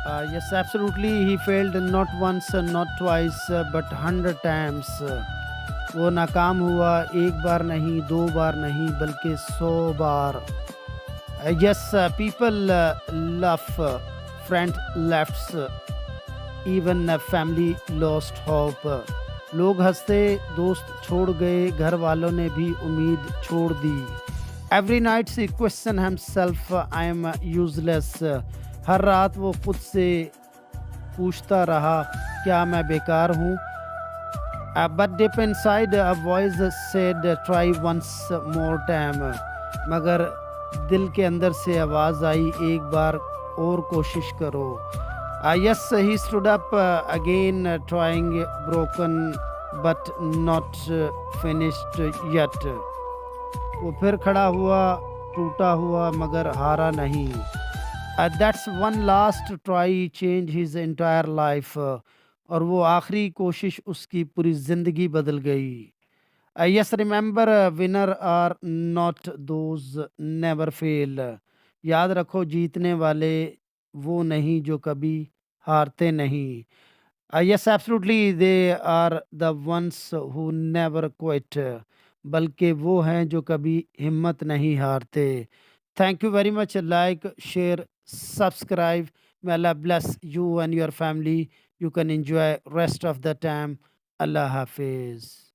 Yes, absolutely. He failed not once, not twice, but 100 times. वो नाकाम हुआ एक बार नहीं, दो बार नहीं, बल्कि 100 बार। Yes, people laugh, friend left, even family lost hope. लोग हंसते, दोस्त छोड़ गए, घर वालों ने भी उम्मीद छोड़ दी। Every night he question himself, I am useless. हर रात वो खुद से पूछता रहा, क्या मैं बेकार हूँ? But deep inside a voice said, try once more time. मगर दिल के अंदर से आवाज़ आई, एक बार और कोशिश करो। Yes, he stood up again, trying, broken but not finished yet. वो फिर खड़ा हुआ, टूटा हुआ मगर हारा नहीं। That's one last try change his entire life. और वो आखिरी कोशिश उसकी पूरी ज़िंदगी बदल गई। Yes, remember, winner are not those never fail. याद रखो, जीतने वाले वो नहीं जो कभी हारते नहीं। Yes, absolutely, they are the ones who never quit. बल्कि वो हैं जो कभी हिम्मत नहीं हारते। Thank you very much. Like, share, subscribe. May Allah bless you and your family. You can enjoy rest of the time. Allah Hafiz.